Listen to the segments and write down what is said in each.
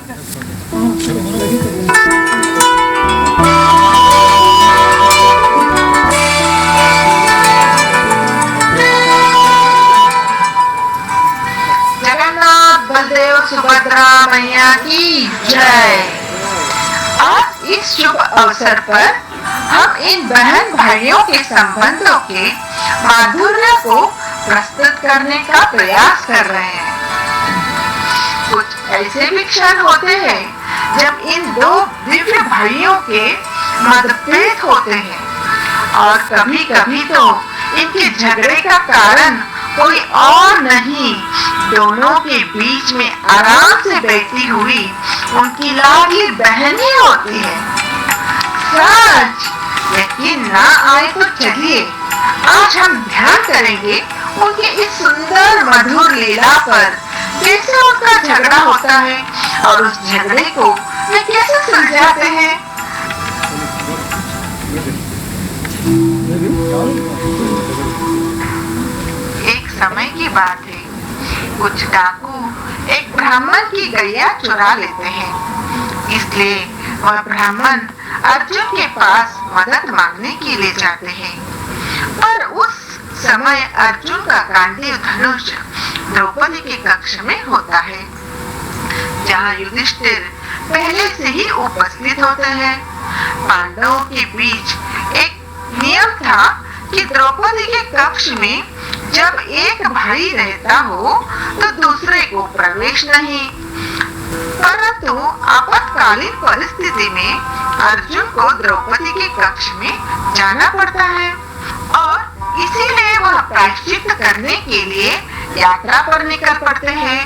जगन्नाथ बलदेव सुभद्रा मैया की जय। आज इस शुभ अवसर पर हम इन बहन भाइयों के संबंधों के माधुर्य को प्रस्तुत करने का प्रयास कर रहे हैं। कुछ ऐसे भी क्षण होते हैं जब इन दो दिव्य भाइयों के मतभेद होते हैं और कभी कभी तो इनके झगड़े का कारण कोई और नहीं, दोनों के बीच में आराम से बैठी हुई उनकी लाडली बहन ही होती है। सच यकीन ना आए तो चलिए आज हम ध्यान करेंगे उनके इस सुंदर मधुर लीला पर, कैसे उनका झगड़ा होता है और उस झगड़े को वे कैसे सुलझाते हैं। एक समय की बात है, कुछ डाकू एक ब्राह्मण की गैया चुरा लेते हैं। इसलिए वह ब्राह्मण अर्जुन के पास मदद मांगने के लिए जाते हैं। पर उस समय अर्जुन का गांडीव धनुष द्रौपदी के कक्ष में होता है, जहाँ युधिष्ठिर पहले से ही उपस्थित होते हैं। पांडवों के बीच एक नियम था कि द्रौपदी के कक्ष में जब एक भाई रहता हो तो दूसरे को प्रवेश नहीं, परंतु आपातकालीन परिस्थिति में अर्जुन को द्रौपदी के कक्ष में जाना पड़ता है और इसीलिए वह प्रायश्चित करने के लिए यात्रा पर निकल पड़ते हैं।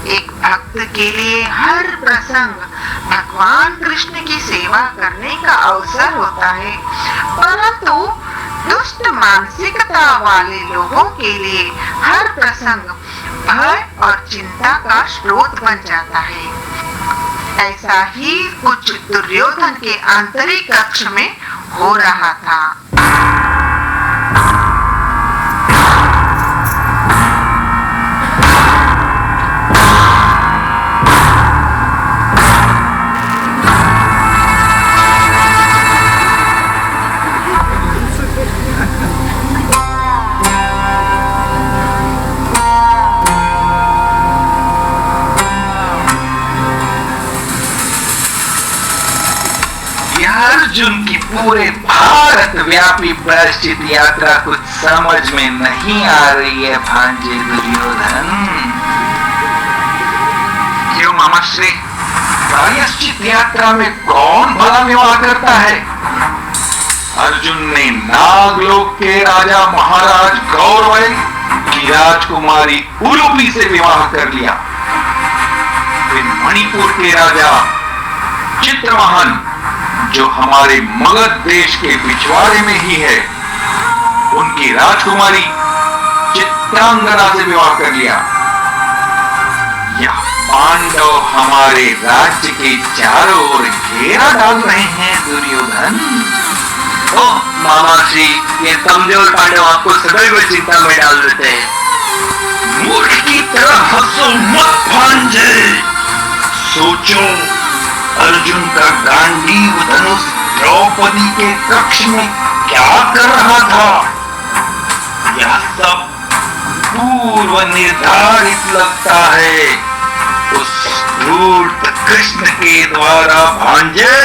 एक भक्त के लिए हर प्रसंग भगवान कृष्ण की सेवा करने का अवसर होता है, परंतु दुष्ट मानसिकता वाले लोगों के लिए हर प्रसंग भय और चिंता का स्रोत बन जाता है। ऐसा ही कुछ दुर्योधन के आंतरिक कक्ष में हो रहा था। अर्जुन की पूरे भारत व्यापी प्रायश्चित यात्रा कुछ समझ में नहीं आ रही है भांजे दुर्योधन। क्यों मामाश्री, प्रायश्चित यात्रा में कौन भला विवाह करता है? अर्जुन ने नागलोक के राजा महाराज गौरव की राजकुमारी उलूपी से विवाह कर लिया। फिर मणिपुर के राजा चित्रवाहन, जो हमारे मगध देश के पिछवाड़े में ही है, उनकी राजकुमारी चित्रांगना से विवाह कर लिया। यह पांडव हमारे राज्य के चारों ओर घेरा डाल रहे हैं दुर्योधन। ओ मामाश्री, ये कमजोर पांडव आपको सदैव चिंता में डाल देते हैं। मूर्ख की तरह हंसो मत भांजे। सोचो, अर्जुन का गांडीव धनुष द्रौपदी के कक्ष में क्या कर रहा था? यह सब पूर्व निर्धारित लगता है, उस धूर्त कृष्ण के द्वारा भांजे,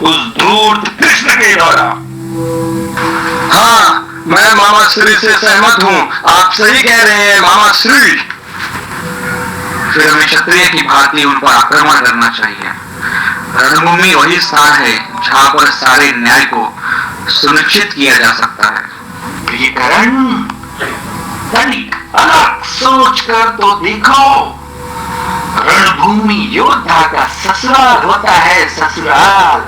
उस धूर्त कृष्ण के द्वारा। हाँ, मैं मामाश्री से सहमत हूँ, आप सही कह रहे हैं मामाश्री। फिर हमें क्षत्रिय की भांति उन पर आक्रमण करना चाहिए। रणभूमि वही स्थान है जहाँ पर सारे न्याय को सुनिश्चित किया जा सकता है। अलग सोच कर तो देखो, रणभूमि योद्धा का ससुराल होता है, ससुराल।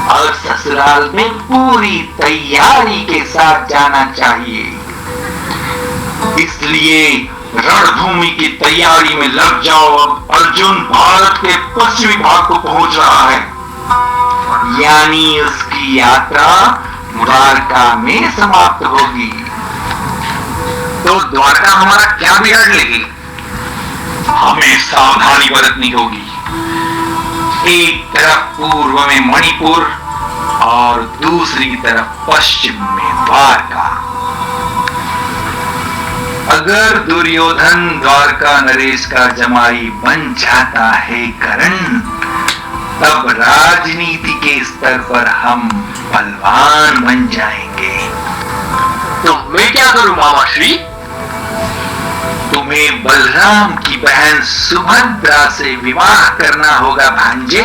और ससुराल में पूरी तैयारी के साथ जाना चाहिए। इसलिए रणभूमि की तैयारी में लग जाओ। अब अर्जुन भारत के पश्चिमी भाग को पहुंच रहा है, यानी उसकी यात्रा द्वारका में समाप्त होगी। तो द्वारका हमारा क्या बिगाड़ लेगी? हमें सावधानी बरतनी होगी। एक तरफ पूर्व में मणिपुर और दूसरी तरफ पश्चिम में द्वारका। अगर दुर्योधन द्वारका नरेश का जमाई बन जाता है करण, तब राजनीति के स्तर पर हम बलवान बन जाएंगे। तो मैं क्या करूं मामा श्री? तुम्हें बलराम की बहन सुभद्रा से विवाह करना होगा भांजे।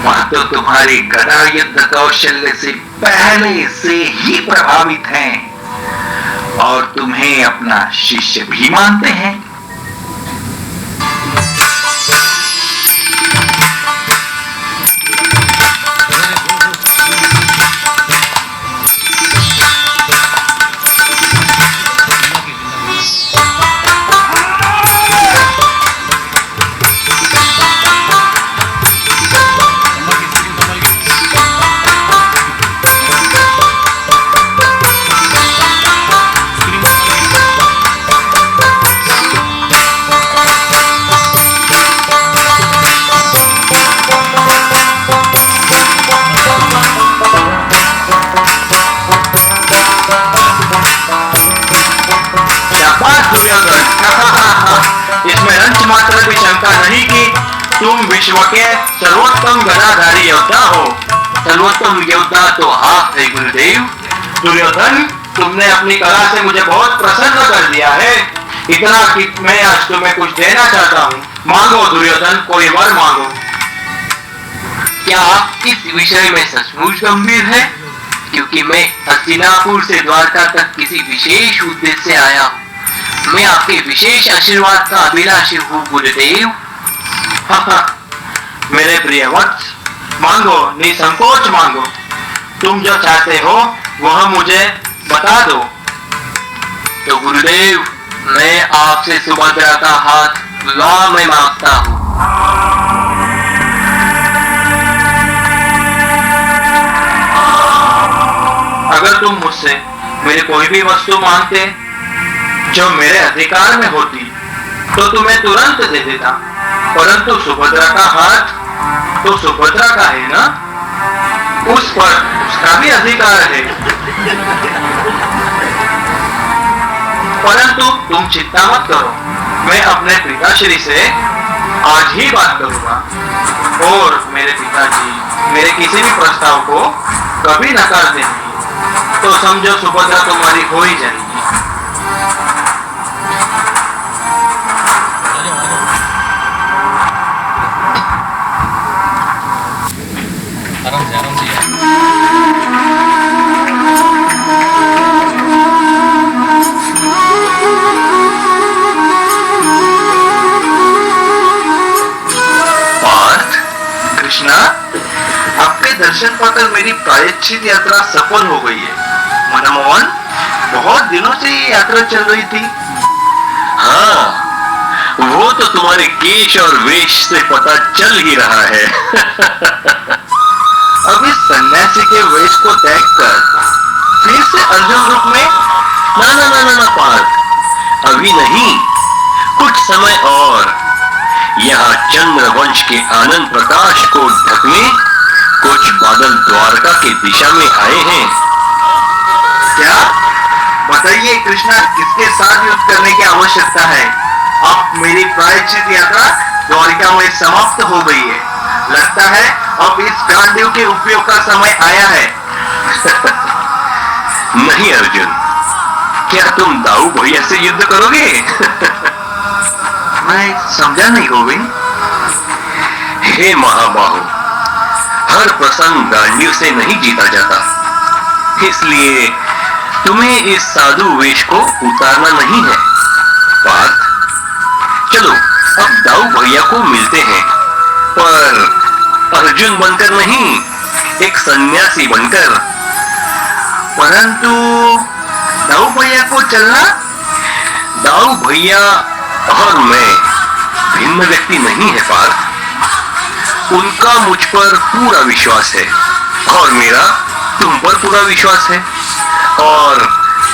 वह तो तुम्हारे गदा युद्ध कौशल्य से पहले से ही प्रभावित हैं और तुम्हें अपना शिष्य भी मानते हैं। इसमें अंश मात्र भी शंका नहीं कि तुम विश्व के सर्वोत्तम गदाधारी योद्धा हो। सर्वोत्तम योद्धा तो आप है गुरुदेव। दुर्योधन, तुमने अपनी कला से मुझे बहुत प्रसन्न कर दिया है, इतना कि मैं आज तुम्हें कुछ देना चाहता हूँ। मांगो दुर्योधन, कोई वर मांगो। क्या आप इस विषय में सचमुच गंभीर है? क्योंकि मैं हस्तिनापुर से द्वारका तक किसी विशेष उद्देश्य से आया हूँ। मैं आपके विशेष आशीर्वाद का अभिलाषी हूँ गुरुदेव। मेरे प्रिय वत्स, मांगो, निसंकोच मांगो। तुम जो चाहते हो वह मुझे बता दो। तो गुरुदेव, मैं आपसे सुभद्रा का हाथ विवाह में मांगता हूँ। अगर तुम मुझसे मेरे कोई भी वस्तु मांगते जो मेरे अधिकार में होती तो तुम्हें तुरंत दे देता, परंतु सुभद्रा का हाथ तो सुभद्रा का है ना, उस पर उसका भी अधिकार है। परंतु तुम चिंता मत करो, मैं अपने पिताश्री से आज ही बात करूंगा और मेरे पिताजी मेरे किसी भी प्रस्ताव को कभी नकार देंगे, तो समझो सुभद्रा तुम्हारी हो ही जाएगी। दर्शन पाकर मेरी प्रायश्चित यात्रा सफल हो गई है। मनमोहन, बहुत दिनों से ये यात्रा चल रही थी। हाँ, वो तो तुम्हारे केश और वेश से पता चल ही रहा है। अब इस सन्यासी के वेश को त्याग कर फिर से अर्जुन रूप में? ना पार्थ, अभी नहीं, कुछ समय और। यहाँ चंद्रवंश के आनंद प्रकाश को ढकने कुछ बादल द्वारका की दिशा में आए हैं। क्या? बताइए कृष्णा, किसके साथ युद्ध करने की आवश्यकता है? अब मेरी प्रायश्चित यात्रा द्वारिका में समाप्त हो गई है। लगता है अब इस गांडीव के उपयोग का समय आया है। नहीं अर्जुन, क्या तुम दाऊ भैया से युद्ध करोगे? मैं समझा नहीं गोविंद। हे महाबाहु, हर प्रसंग गांडीव से नहीं जीता जाता, इसलिए तुम्हें इस साधु वेश को उतारना नहीं है। पार्थ, चलो अब दाऊ भैया को मिलते हैं, पर अर्जुन बनकर नहीं, एक सन्यासी बनकर। परंतु दाऊ भैया को चलना? दाऊ भैया और मैं भिन्न व्यक्ति नहीं है पार्थ। उनका मुझ पर पूरा विश्वास है और मेरा तुम पर पूरा विश्वास है, और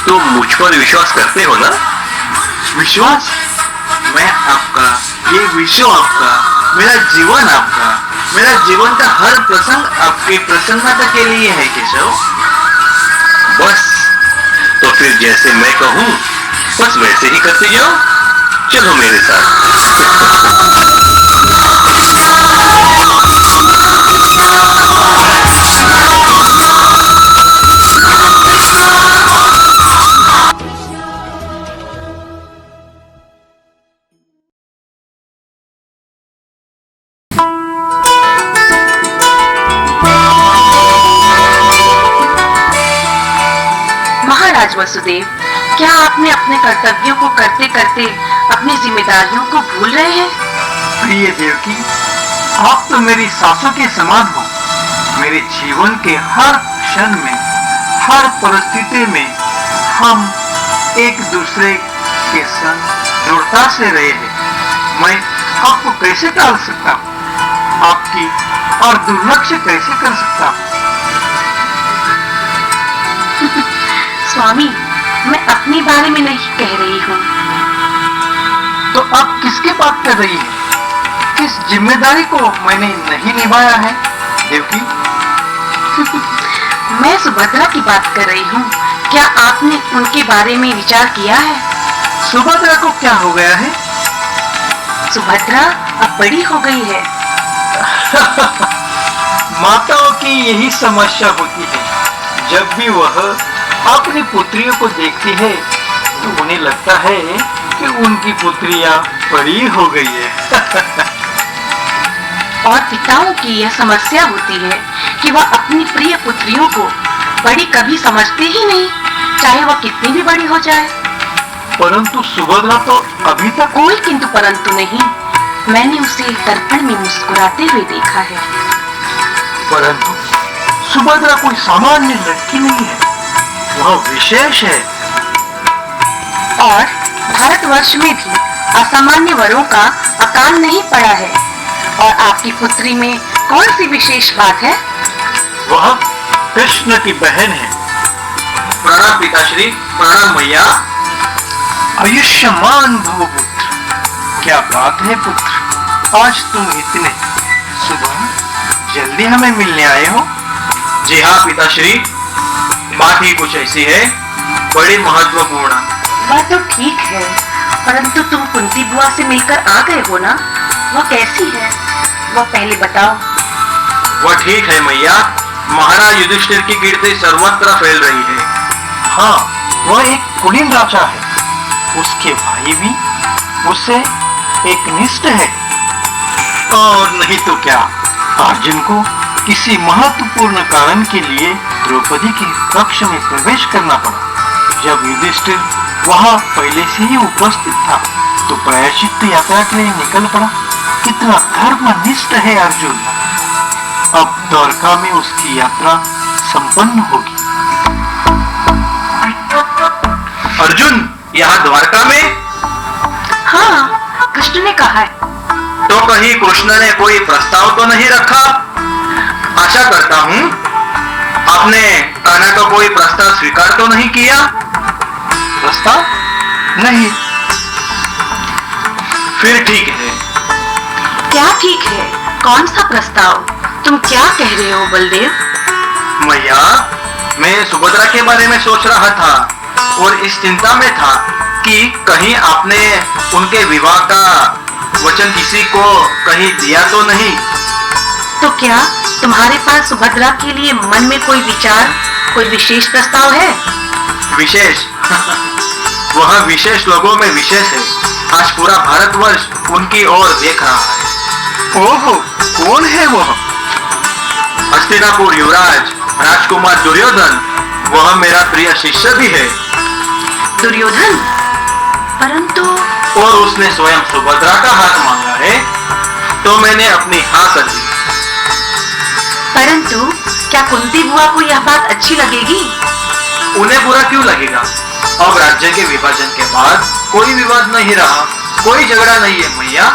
तुम मुझ पर विश्वास करते हो ना? विश्वास? मैं आपका, ये विश्व आपका, मेरा जीवन आपका, मेरा जीवन का हर प्रसंग आपकी प्रसन्नता के लिए है केशव। बस तो फिर जैसे मैं कहूँ बस वैसे ही करते जाओ। चलो मेरे साथ। महाराज वसुदेव, क्या आपने अपने कर्तव्यों को करते करते अपनी जिम्मेदारियों को भूल रहे हैं? प्रिय देवकी, आप तो मेरी सासों के समान हो। मेरे जीवन के हर क्षण में, हर परिस्थिति में हम एक दूसरे के संग दृढ़ता से रहे हैं। मैं आपको कैसे टाल सकता हूँ, आपकी और दुर्लक्ष्य कैसे कर सकता हूँ? स्वामी, मैं अपने बारे में नहीं कह रही हूँ। तो आप किसकी बात कर रही है? किस जिम्मेदारी को मैंने नहीं निभाया है देवकी? मैं सुभद्रा की बात कर रही हूँ। क्या आपने उनके बारे में विचार किया है? सुभद्रा को क्या हो गया है? सुभद्रा अब बड़ी हो गई है। माताओं की यही समस्या होती है। जब भी वह अपनी पुत्रियों को देखती है तो उन्हें लगता है कि उनकी पुत्रियां बड़ी हो गई है। और पिताओं की यह समस्या होती है कि वह अपनी प्रिय पुत्रियों को बड़ी कभी समझते ही नहीं, चाहे वह कितनी भी बड़ी हो जाए। परंतु सुभद्रा तो अभी तक कोई किंतु परंतु नहीं। मैंने उसे दर्पण में मुस्कुराते हुए देखा है। परंतु सुभद्रा कोई सामान्य लड़की नहीं है, वह विशेष है। और भारतवर्ष में भी असामान्य वरों का अकाल नहीं पड़ा है। और आपकी पुत्री में कौन सी विशेष बात है? वह कृष्ण की बहन है। प्रणाम पिताश्री। प्रणाम मैया। आयुष्मान भव पुत्र। क्या बात है पुत्र, आज तुम इतने सुबह जल्दी हमें मिलने आए हो? जी हाँ पिताश्री, बात ही कुछ ऐसी है, बड़ी महत्वपूर्ण। बात तो ठीक है, परंतु तुम कुंती बुआ से मिलकर आ गए हो ना? वह कैसी है, वह पहले बताओ। वह ठीक है मैया। महाराज युधिष्ठिर की कीर्ति सर्वत्र फैल रही है। हाँ, वह एक कुलीन राजा है। उसके भाई भी उससे एक निष्ठ है। और नहीं तो क्या, अर्जुन को किसी महत्वपूर्ण कारण के लिए द्रौपदी के कक्ष में प्रवेश करना पड़ा। जब युधिष्ठिर वहां पहले से ही उपस्थित था तो प्रायश्चित्त यात्रा के लिए निकल पड़ा। कितना धर्मनिष्ठ है अर्जुन। अब द्वारका में उसकी यात्रा संपन्न होगी। अर्जुन यहाँ द्वारका में? हाँ, कृष्ण ने कहा है। तो कहीं कृष्ण ने कोई प्रस्ताव तो नहीं रखा? आशा करता हूँ आपने कान्हा का कोई प्रस्ताव स्वीकार तो नहीं किया? प्रस्ताव? नहीं। फिर ठीक है। क्या ठीक है? कौन सा प्रस्ताव? तुम क्या कह रहे हो बलदेव? मैया, मैं सुभद्रा के बारे में सोच रहा था और इस चिंता में था कि कहीं आपने उनके विवाह का वचन किसी को कहीं दिया तो नहीं। तो क्या तुम्हारे पास सुभद्रा के लिए मन में कोई विचार, कोई विशेष प्रस्ताव है? विशेष? वह विशेष लोगों में विशेष है। आज पूरा भारतवर्ष उनकी ओर देख रहा है। ओहो, कौन है वह? हस्तिनापुर युवराज राजकुमार दुर्योधन। वह मेरा प्रिय शिष्य भी है। दुर्योधन? परंतु और उसने स्वयं सुभद्रा का हाथ मांगा है तो मैंने अपनी हाँ कर दी। परंतु क्या कुंती बुआ को यह बात अच्छी लगेगी? उन्हें बुरा क्यों लगेगा? अब राज्य के विभाजन के बाद कोई विवाद नहीं रहा, कोई झगड़ा नहीं है मैया।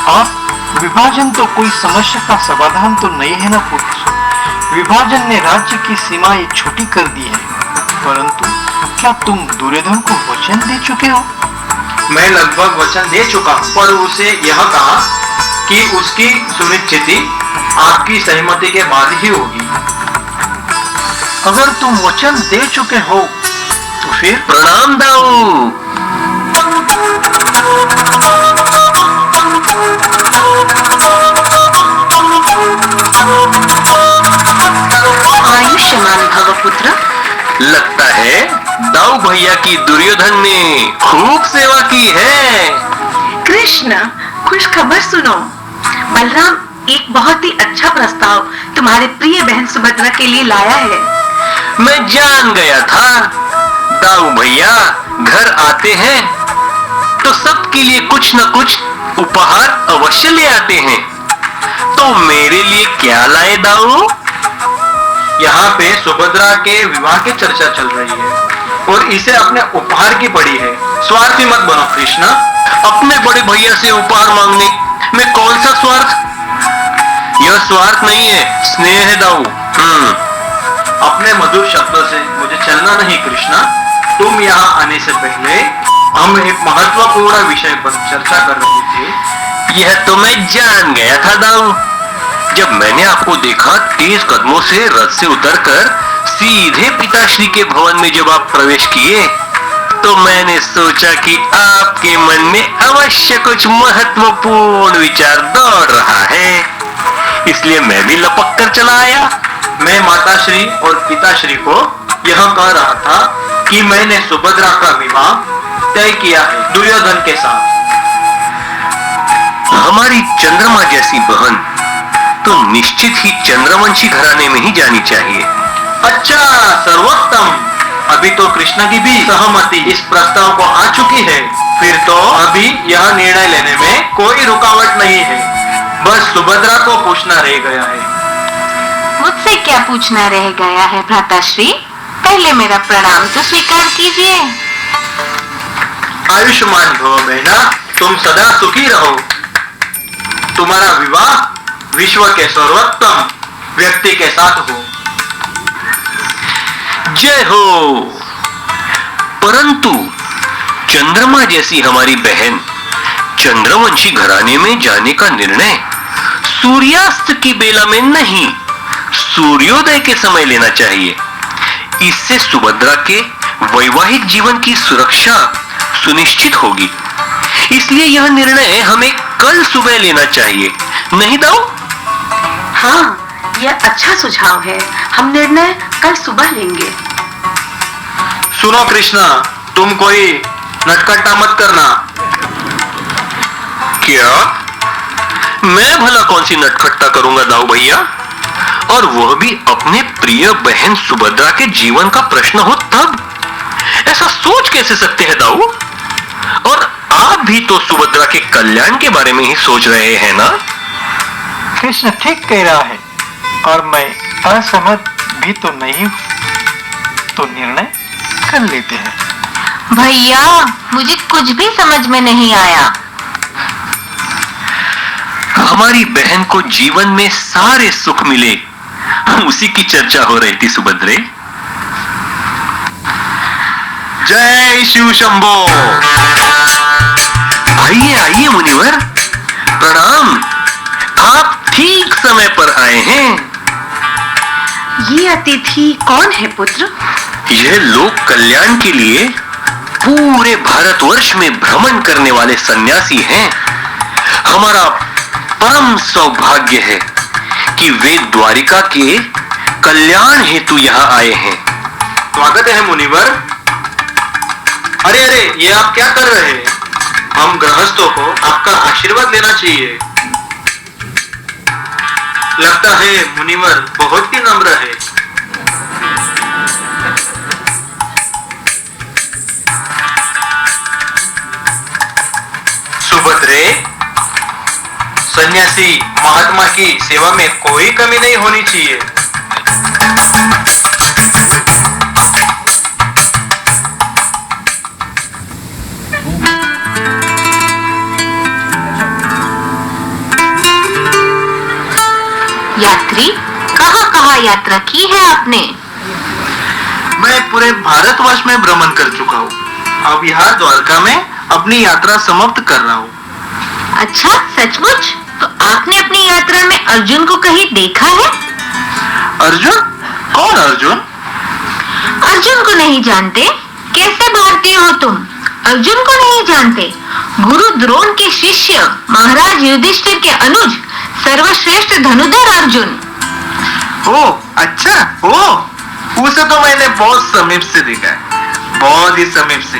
आप विभाजन तो कोई समस्या का समाधान तो नहीं है ना पुत्र। विभाजन ने राज्य की सीमाएं छोटी कर दी है। परंतु क्या तुम दुर्योधन को वचन दे चुके हो? मैं लगभग वचन दे चुका हूँ, पर उसे यह कहा कि उसकी सुनिश्चिति आपकी सहमति के बाद ही होगी। अगर तुम वचन दे चुके हो तो फिर प्रणाम दाऊ। आयुष्मान भव पुत्र। लगता है दाऊ भैया की दुर्योधन ने खूब सेवा की है। कृष्ण, खुश खबर सुनो। बलराम एक बहुत ही अच्छा प्रस्ताव तुम्हारे प्रिय बहन सुभद्रा के लिए लाया है। मैं जान गया था दाऊ भैया घर आते हैं तो सबके लिए कुछ न कुछ उपहार अवश्य ले आते हैं। तो मेरे लिए क्या लाए दाऊ? यहाँ पे सुभद्रा के विवाह की चर्चा चल रही है और इसे अपने उपहार की पड़ी है। स्वार्थी मत बनो कृष्ण। अपने बड़े भैया से उपहार मांगने में कौन सा स्वार्थ? यह स्वार्थ नहीं है, स्नेह है दाऊ। अपने मधुर शब्दों से मुझे चलना नहीं कृष्णा। तुम यहाँ आने से पहले हम एक महत्वपूर्ण विषय पर चर्चा कर रहे थे। यह तो मैं जान गया था दाऊ। जब मैंने आपको देखा तेज कदमों से रथ से उतरकर सीधे पिताश्री के भवन में जब आप प्रवेश किए तो मैंने सोचा कि आपके मन में अवश्य कुछ महत्वपूर्ण विचार दौड़ रहा है, इसलिए मैं भी लपक कर चला आया। मैं माताश्री और पिताश्री को यह कह रहा था कि मैंने सुभद्रा का विवाह तय किया है दुर्योधन के साथ। हमारी चंद्रमा जैसी बहन तो निश्चित ही चंद्रवंशी घराने में ही जानी चाहिए। अच्छा सर्वोत्तम, अभी तो कृष्ण की भी सहमति इस प्रस्ताव को आ चुकी है। फिर तो अभी यह निर्णय लेने में कोई रुकावट नहीं है। बस सुभद्रा को पूछना रह गया है। मुझसे क्या पूछना रह गया है भ्राताश्री? पहले मेरा प्रणाम तो स्वीकार कीजिए। आयुष्मान भव बहना, तुम सदा सुखी रहो। तुम्हारा विवाह विश्व के सर्वोत्तम व्यक्ति के साथ हो। जय हो। परंतु चंद्रमा जैसी हमारी बहन चंद्रवंशी घराने में जाने का निर्णय सूर्यास्त की बेला में नहीं, सूर्योदय के समय लेना चाहिए। इससे सुभद्रा के वैवाहिक जीवन की सुरक्षा सुनिश्चित होगी। इसलिए यह निर्णय हमें कल सुबह लेना चाहिए, नहीं दाऊ? हाँ, यह अच्छा सुझाव है। हम निर्णय कल सुबह लेंगे। सुनो कृष्णा, तुम कोई नटखट्टा मत करना। क्या? मैं भला कौन सी नटखट्टा करूंगा दाऊ भैया? और वह भी अपने प्रिय बहन सुभद्रा के जीवन का प्रश्न हो तब? ऐसा सोच कैसे सकते हैं दाऊ? और आप भी तो सुभद्रा के कल्याण के बारे में ही सोच रहे हैं ना? कृष्ण ठीक कह रहा है और मैं असहमत भी तो नहीं हूं। तो निर्णय कर लेते हैं। भैया, मुझे कुछ भी समझ में नहीं आया। हमारी बहन को जीवन में सारे सुख मिले, उसी की चर्चा हो रही थी सुभद्रे। जय शिव शंभो। आइए आइए मुनिवर, प्रणाम। आप ठीक समय पर आए हैं। ये अतिथि कौन है पुत्र? यह लोक कल्याण के लिए पूरे भारतवर्ष में भ्रमण करने वाले सन्यासी हैं। हमारा परम सौभाग्य है कि वे द्वारिका के कल्याण हेतु यहाँ आए हैं। स्वागत है मुनिवर। अरे अरे, ये आप क्या कर रहे हैं? हम गृहस्थों को आपका आशीर्वाद लेना चाहिए। लगता है मुनिवर बहुत ही नम्र है। सुभद्रे, सन्यासी महात्मा की सेवा में कोई कमी नहीं होनी चाहिए। यात्री, कहाँ यात्रा की है आपने? मैं पूरे भारतवर्ष में भ्रमण कर चुका हूँ। अब यहाँ द्वारका में अपनी यात्रा समाप्त कर रहा हूँ। अच्छा, सचमुच? तो आपने अपनी यात्रा में अर्जुन को कहीं देखा है? अर्जुन? कौन अर्जुन? अर्जुन को नहीं जानते? कैसे भारतीय हो तुम? अर्जुन को नहीं जानते? गुरु द्रोण के शिष्य, महाराज युधिष्ठिर के अनुज, सर्वश्रेष्ठ धनुधर अर्जुन। ओ अच्छा, ओ उसे तो मैंने बहुत समीप से देखा है, बहुत ही समीप से।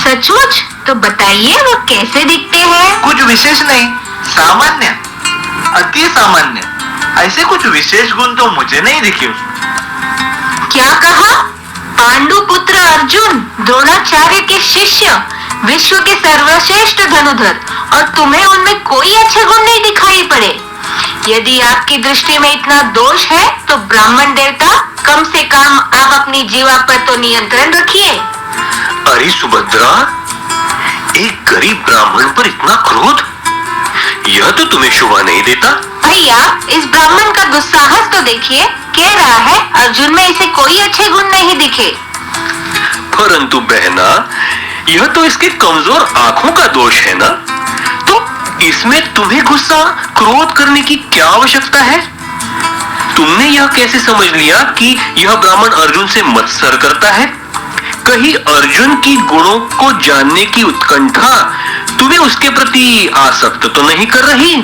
सचमुच? तो बताइए वो कैसे दिखते हैं? कुछ विशेष नहीं, सामान्य, अति सामान्य। ऐसे कुछ विशेष गुण तो मुझे नहीं दिखे उसमें। क्या कहा? पांडु पुत्र अर्जुन, द्रोणाचार्य के शिष्य, विश्व के सर्वश्रेष्ठ धनुधर, और तुम्हें उनमें कोई अच्छे गुण नहीं दिखाई पड़े? यदि आपकी दृष्टि में इतना दोष है तो ब्राह्मण देवता, कम से कम आप अपनी जीवा पर तो नियंत्रण रखिए। अरे सुभद्रा, एक गरीब ब्राह्मण पर इतना क्रोध, यह तो तुम्हें शोभा नहीं देता। भैया, इस ब्राह्मण का दुस्साहस तो देखिए। कह रहा है अर्जुन में इसे कोई अच्छे गुण नहीं दिखे। परंतु बहना, यह तो इसके कमजोर आंखों का दोष है ना, तो इसमें तुम्हें गुस्सा, क्रोध करने की क्या आवश्यकता है? तुमने यह कैसे समझ लिया कि यह ब्राह्मण अर्जुन से मत्सर करता है? कहीं अर्जुन की गुणों को जानने की उत्कंठा तुम्हें उसके प्रति आसक्त तो नहीं कर रही?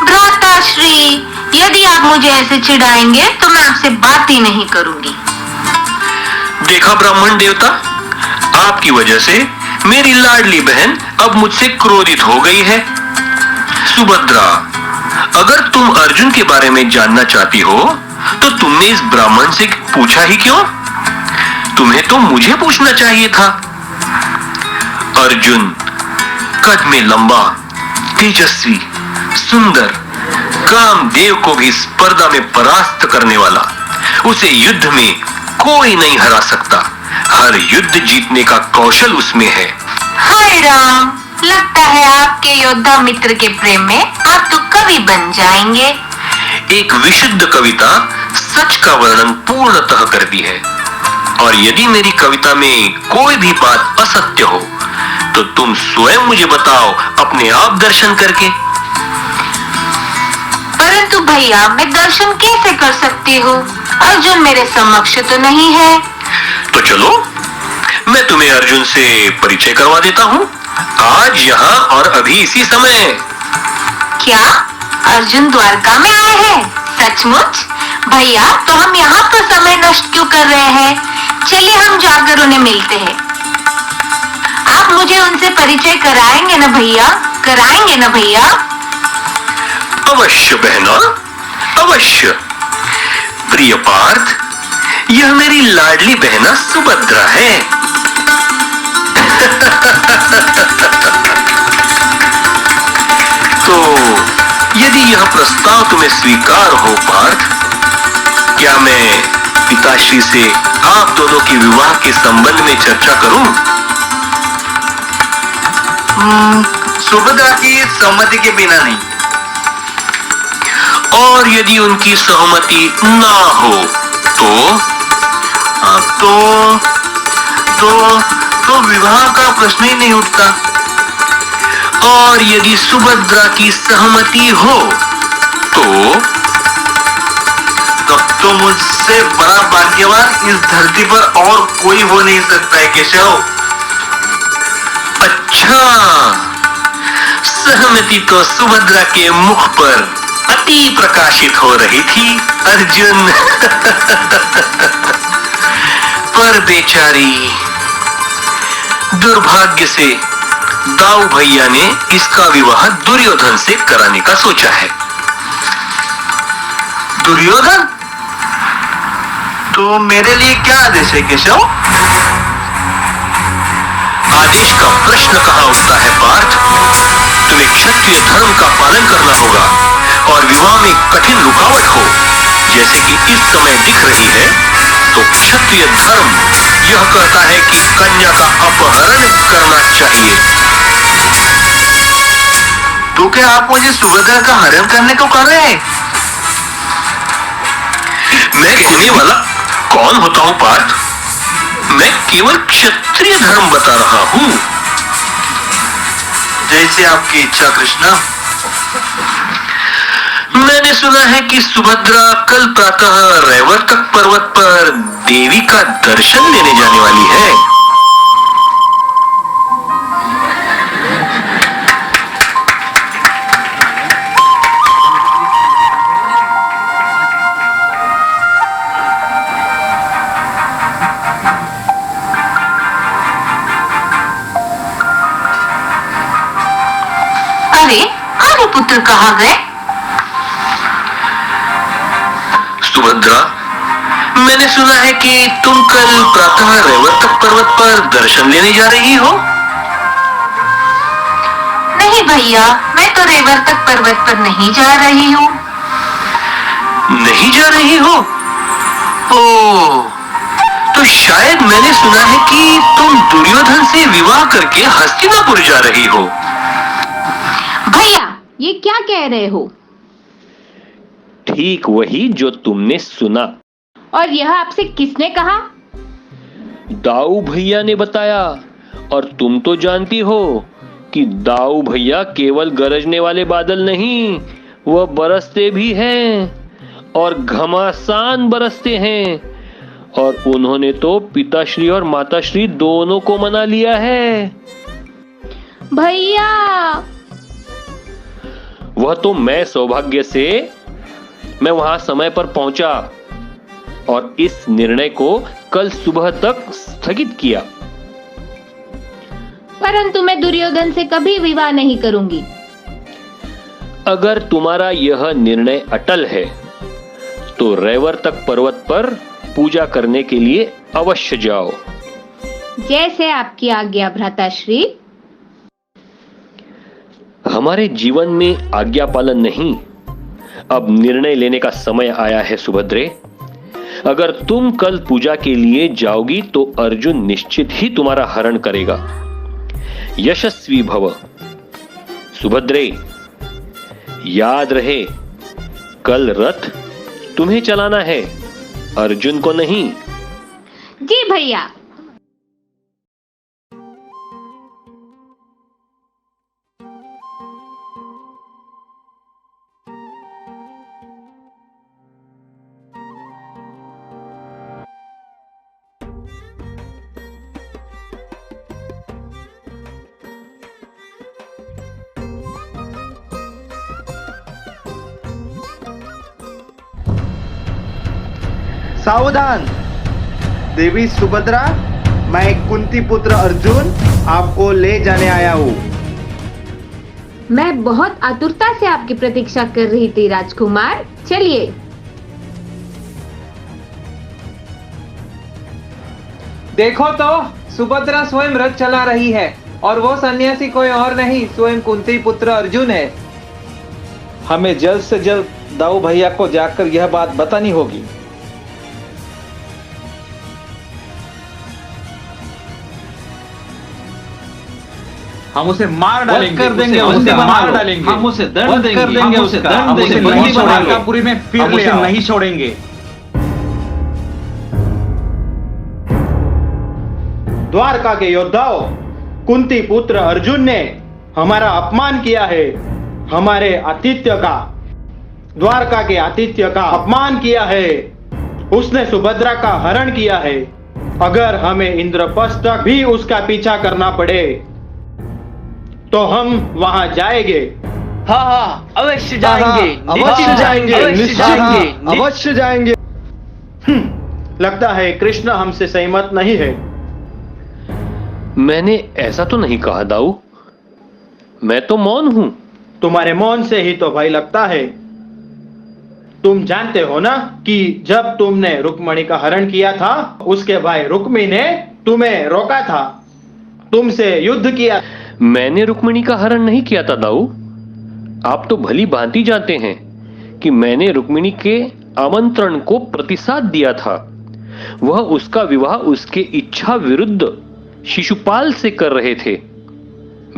भ्राताश्री, यदि आप मुझे ऐसे चिढ़ाएंगे तो मैं आपसे बात ही नहीं करूंगी। देखा ब्राह्मण देवता, आपकी वजह से मेरी लाडली बहन अब मुझसे क्रोधित हो गई है। सुभद्रा, अगर तुम अर्जुन के बारे में जानना चाहती हो तो तुमने इस ब्राह्मण से पूछा ही क्यों? तुम्हें तो मुझे पूछना चाहिए था। अर्जुन कद में लंबा, तेजस्वी, सुंदर, कामदेव को भी स्पर्धा में परास्त करने वाला, उसे युद्ध में कोई नहीं हरा सकता। हर युद्ध जीतने का कौशल उसमें है। हाय राम, लगता है आपके योद्धा मित्र के प्रेम में आप तो कवि बन जाएंगे। एक विशुद्ध कविता सच का वर्णन पूर्णतः करती है, और यदि मेरी कविता में कोई भी बात असत्य हो तो तुम स्वयं मुझे बताओ, अपने आप दर्शन करके। परंतु भैया, मैं दर्शन कैसे कर सकती हूँ? अर्जुन मेरे समक्ष तो नहीं है। तो चलो, मैं तुम्हें अर्जुन से परिचय करवा देता हूँ, आज यहाँ और अभी इसी समय। क्या अर्जुन द्वारका में आए हैं? सचमुच? भैया, तो हम यहाँ पर समय नष्ट क्यों कर रहे हैं? चलिए हम जाकर उन्हें मिलते हैं। आप मुझे उनसे परिचय कराएंगे ना भैया? कराएंगे ना भैया? अवश्य बहना, अवश्य। प्रिय पार्थ, यह मेरी लाडली बहना सुभद्रा है। तो यदि यह प्रस्ताव तुम्हें स्वीकार हो पार्थ, क्या मैं पिताश्री से आप दोनों के विवाह के संबंध में चर्चा करूं? सुभद्रा की सहमति के बिना नहीं। और यदि उनकी सहमति ना हो तो विवाह का प्रश्न ही नहीं उठता। और यदि सुभद्रा की सहमति हो तो तब तो मुझसे बड़ा भाग्यवान इस धरती पर और कोई हो नहीं सकता है केशव। अच्छा, सहमति तो सुभद्रा के मुख पर अति प्रकाशित हो रही थी अर्जुन। पर बेचारी, दुर्भाग्य से दाऊ भैया ने इसका विवाह दुर्योधन से कराने का सोचा है। दुर्योधन? तो मेरे लिए क्या आदेश है केशव? आदेश का प्रश्न कहाँ उठता है पार्थ? तुम्हें क्षत्रिय धर्म का पालन करना होगा, और विवाह में कठिन रुकावट हो जैसे कि इस समय दिख रही है, तो क्षत्रिय धर्म यह कहता है कि कन्या का अपहरण करना चाहिए। तो क्या आप मुझे सुभद्रा का हरण करने को कह रहे हैं? मैं कहने वाला कौन होता हूं पार्थ? मैं केवल क्षत्रिय धर्म बता रहा हूं। जैसे आपकी इच्छा कृष्णा। सुना है कि सुभद्रा कल प्रातः रैवर्तक पर्वत पर देवी का दर्शन लेने जाने वाली है। अरे आर्यपुत्र कहाँ गए? सुभद्रा, मैंने सुना है कि तुम कल प्रातः रैवर्तक पर्वत पर दर्शन लेने जा रही हो। नहीं भैया, मैं तो रेवर्तक पर्वत पर नहीं जा रही हूँ। नहीं जा रही हो? ओह, तो शायद मैंने सुना है कि तुम दुर्योधन से विवाह करके हस्तिनापुर जा रही हो। भैया, ये क्या कह रहे हो? ठीक वही जो तुमने सुना। और यह आपसे किसने कहा? दाऊ भैया ने बताया। और तुम तो जानती हो कि दाऊ भैया केवल गरजने वाले बादल नहीं, वह बरसते भी हैं और घमासान बरसते हैं। और उन्होंने तो पिताश्री और माताश्री दोनों को मना लिया है। भैया, वह तो मैं सौभाग्य से मैं वहां समय पर पहुंचा और इस निर्णय को कल सुबह तक स्थगित किया। परंतु मैं दुर्योधन से कभी विवाह नहीं करूंगी। अगर तुम्हारा यह निर्णय अटल है तो रैवर्तक पर्वत पर पूजा करने के लिए अवश्य जाओ। जैसे आपकी आज्ञा भ्राताश्री। हमारे जीवन में आज्ञा पालन नहीं, अब निर्णय लेने का समय आया है सुभद्रे। अगर तुम कल पूजा के लिए जाओगी तो अर्जुन निश्चित ही तुम्हारा हरण करेगा। यशस्वी भव। सुभद्रे, याद रहे, कल रथ तुम्हें चलाना है, अर्जुन को नहीं। जी भैया। सावधान! देवी सुभद्रा, मैं कुंती पुत्र अर्जुन आपको ले जाने आया हूँ। मैं बहुत आतुरता से आपकी प्रतीक्षा कर रही थी राजकुमार। चलिए। देखो तो, सुभद्रा स्वयं रथ चला रही है और वो सन्यासी कोई और नहीं, स्वयं कुंती पुत्र अर्जुन है। हमें जल्द से जल्द दाऊ भैया को जाकर यह बात बतानी होगी। हम उसे मार डालेंगे, कर देंगे, उसे मार डालेंगे, हम उसे दंड वध देंगे, कर देंगे, हम उसे दंड देंगे, नहीं छोड़ेंगे, पूरी में फिर हम ले उसे आओ। नहीं छोड़ेंगे। द्वारका के योद्धाओं, कुंती पुत्र अर्जुन ने हमारा अपमान किया है, हमारे आतिथ्य का, द्वारका के आतिथ्य का अपमान किया है। उसने सुभद्रा का हरण किया है। अगर हमें इंद्रप्रस्थ तक भी उसका पीछा करना पड़े तो हम वहां जाएंगे। हाँ, अवश्य जाएंगे, अवश्य जाएंगे, अवश्य जाएंगे, अवश्य जाएंगे। लगता है कृष्ण हमसे सहमत नहीं है। मैंने ऐसा तो नहीं कहा दाऊ, मैं तो मौन हूं। तुम्हारे मौन से ही तो भय लगता है। तुम जानते हो ना कि जब तुमने रुक्मणी का हरण किया था, उसके भाई रुक्मी ने तुम्हें रोका था, तुमसे युद्ध किया। मैंने रुक्मिणी का हरण नहीं किया था दाऊ। आप तो भली भांति जानते हैं कि मैंने रुक्मिणी के आमंत्रण को प्रतिसाद दिया था। वह उसका विवाह उसके इच्छा विरुद्ध शिशुपाल से कर रहे थे।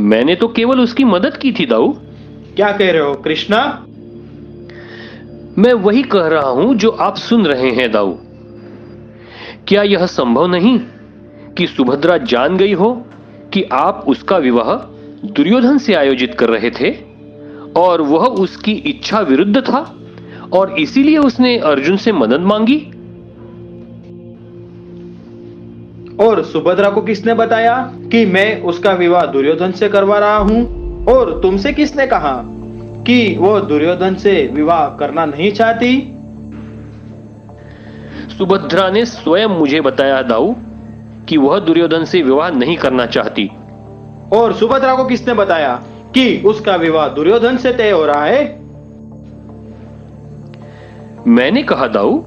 मैंने तो केवल उसकी मदद की थी दाऊ। क्या कह रहे हो कृष्णा? मैं वही कह रहा हूं जो आप सुन रहे हैं दाऊ। क्या यह संभव नहीं कि सुभद्रा जान गई हो कि आप उसका विवाह दुर्योधन से आयोजित कर रहे थे और वह उसकी इच्छा विरुद्ध था और इसीलिए उसने अर्जुन से मदद मांगी। और सुभद्रा को किसने बताया कि मैं उसका विवाह दुर्योधन से करवा रहा हूं? और तुमसे किसने कहा कि वो दुर्योधन से विवाह करना नहीं चाहती? सुभद्रा ने स्वयं मुझे बताया दाऊ कि वह दुर्योधन से विवाह नहीं करना चाहती। और सुभद्रा को किसने बताया कि उसका विवाह दुर्योधन से तय हो रहा है? मैंने कहा दाऊ,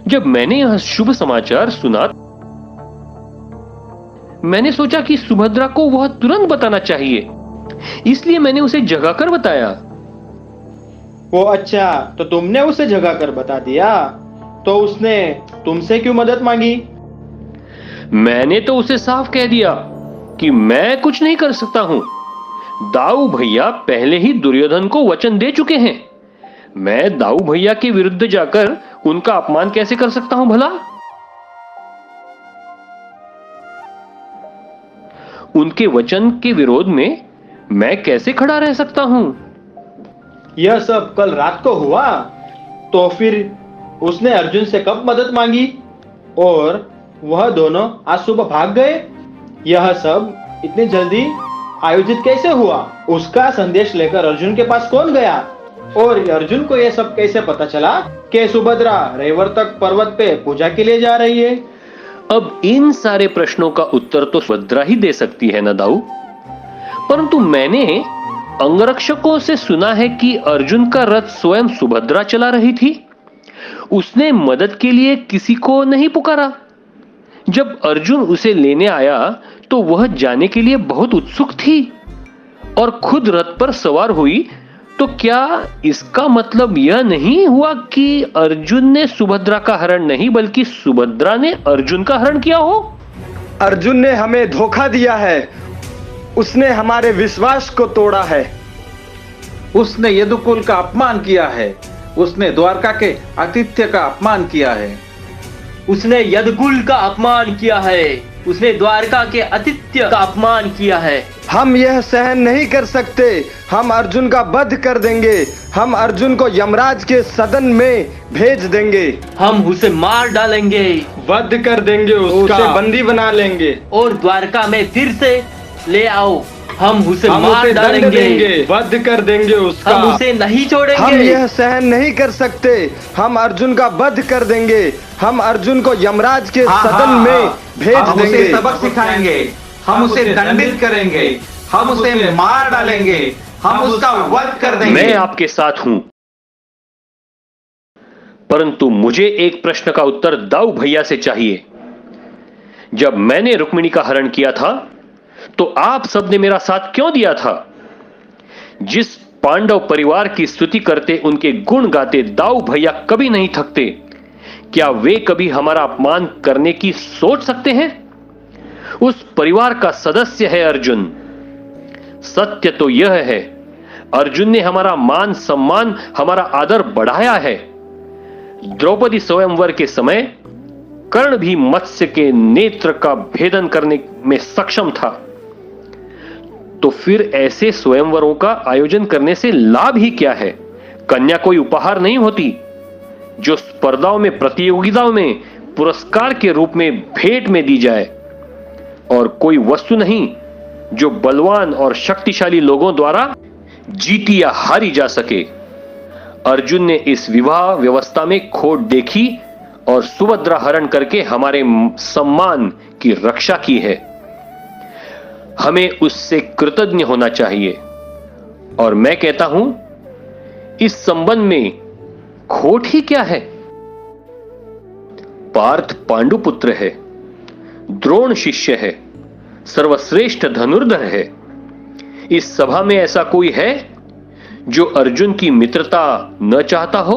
जब मैंने यह शुभ समाचार सुना, मैंने सोचा कि सुभद्रा को वह तुरंत बताना चाहिए, इसलिए मैंने उसे जगाकर बताया। वो अच्छा, तो तुमने उसे जगाकर बता दिया, तो उसने तुमसे क्यों मदद मांगी? मैंने तो उसे साफ कह दिया कि मैं कुछ नहीं कर सकता हूं। दाऊ भैया पहले ही दुर्योधन को वचन दे चुके हैं। मैं दाऊ भैया के विरुद्ध जाकर उनका अपमान कैसे कर सकता हूं भला? उनके वचन के विरोध में मैं कैसे खड़ा रह सकता हूं? यह सब कल रात को हुआ, तो फिर उसने अर्जुन से कब मदद मांगी और वह दोनों आज सुबह भाग गए? यह सब इतनी जल्दी आयोजित कैसे हुआ? उसका संदेश लेकर अर्जुन के पास कौन गया? और अर्जुन को यह सब कैसे पता चला कि सुभद्रा रेवर्तक पर्वत पे पूजा के लिए जा रही है? अब इन सारे प्रश्नों का उत्तर तो सुभद्रा ही दे सकती है ना दाऊ, परंतु मैंने अंगरक्षकों से सुना है कि अर्जुन का रथ स्वयं सुभद्रा चला रही थी। उसने मदद के लिए किसी को नहीं पुकारा। जब अर्जुन उसे लेने आया तो वह जाने के लिए बहुत उत्सुक थी और खुद रथ पर सवार हुई। तो क्या इसका मतलब यह नहीं हुआ कि अर्जुन ने सुभद्रा का हरण नहीं बल्कि सुभद्रा ने अर्जुन का हरण किया हो? अर्जुन ने हमें धोखा दिया है, उसने हमारे विश्वास को तोड़ा है, उसने यदुकुल का अपमान किया है, उसने द्वारका के आतिथ्य का अपमान किया है, उसने यदुकुल का अपमान किया है, उसने द्वारका के आतिथ्य का अपमान किया है। हम यह सहन नहीं कर सकते, हम अर्जुन का वध कर देंगे, हम अर्जुन को यमराज के सदन में भेज देंगे, हम उसे मार डालेंगे, वध कर देंगे उसका, उसे बंदी बना लेंगे और द्वारका में फिर से ले आओ, हम उसे मार डालेंगे, वध कर देंगे उसका, हम उसे नहीं छोड़ेंगे। हम यह सहन नहीं कर सकते, हम अर्जुन का वध कर देंगे, हम अर्जुन को यमराज के सदन में भेज देंगे, उसे सबक सिखाएंगे, हम उसे दंडित करेंगे, हम उसे मार डालेंगे, हम उसका वध कर देंगे। मैं आपके साथ हूं, परंतु मुझे एक प्रश्न का उत्तर दाऊ भैया से चाहिए। जब मैंने रुक्मिणी का हरण किया था तो आप सबने मेरा साथ क्यों दिया था? जिस पांडव परिवार की स्तुति करते, उनके गुण गाते दाऊ भैया कभी नहीं थकते। क्या वे कभी हमारा अपमान करने की सोच सकते हैं? उस परिवार का सदस्य है अर्जुन। सत्य तो यह है, अर्जुन ने हमारा मान सम्मान, हमारा आदर बढ़ाया है। द्रौपदी स्वयंवर के समय कर्ण भी मत्स्य के नेत्र का भेदन करने में सक्षम था। तो फिर ऐसे स्वयंवरों का आयोजन करने से लाभ ही क्या है? कन्या कोई उपहार नहीं होती जो स्पर्धाओं में, प्रतियोगिताओं में पुरस्कार के रूप में भेंट में दी जाए, और कोई वस्तु नहीं जो बलवान और शक्तिशाली लोगों द्वारा जीती या हारी जा सके। अर्जुन ने इस विवाह व्यवस्था में खोट देखी और सुभद्रा हरण करके हमारे सम्मान की रक्षा की है। हमें उससे कृतज्ञ होना चाहिए। और मैं कहता हूं, इस संबंध में खोट ही क्या है? पार्थ पांडुपुत्र है, द्रोण शिष्य है, सर्वश्रेष्ठ धनुर्धर है। इस सभा में ऐसा कोई है जो अर्जुन की मित्रता न चाहता हो?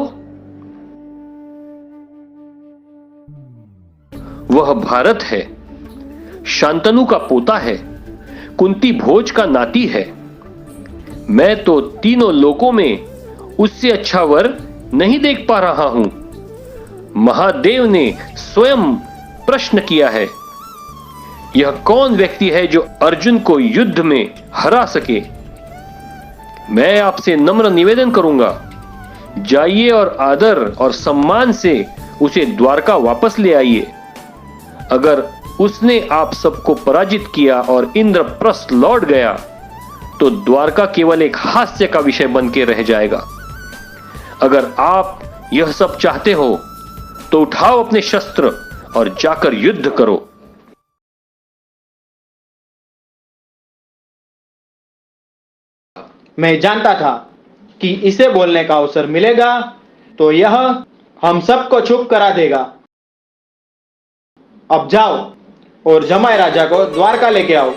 वह भारत है, शांतनु का पोता है, कुंती भोज का नाती है। मैं तो तीनों लोकों में उससे अच्छा वर नहीं देख पा रहा हूं। महादेव ने स्वयं प्रश्न किया है, यह कौन व्यक्ति है जो अर्जुन को युद्ध में हरा सके? मैं आपसे नम्र निवेदन करूंगा, जाइए और आदर और सम्मान से उसे द्वारका वापस ले आइए। अगर उसने आप सबको पराजित किया और इंद्रप्रस्थ लौट गया तो द्वारका केवल एक हास्य का विषय बन के रह जाएगा। अगर आप यह सब चाहते हो तो उठाओ अपने शस्त्र और जाकर युद्ध करो। मैं जानता था कि इसे बोलने का अवसर मिलेगा तो यह हम सबको चुप करा देगा। अब जाओ और जमाई राजा को द्वारका लेके आओ।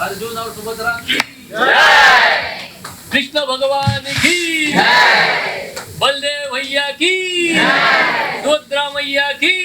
अर्जुन और सुभद्रा कृष्ण भगवान की बलदेव भैया की सुभद्रा मैया की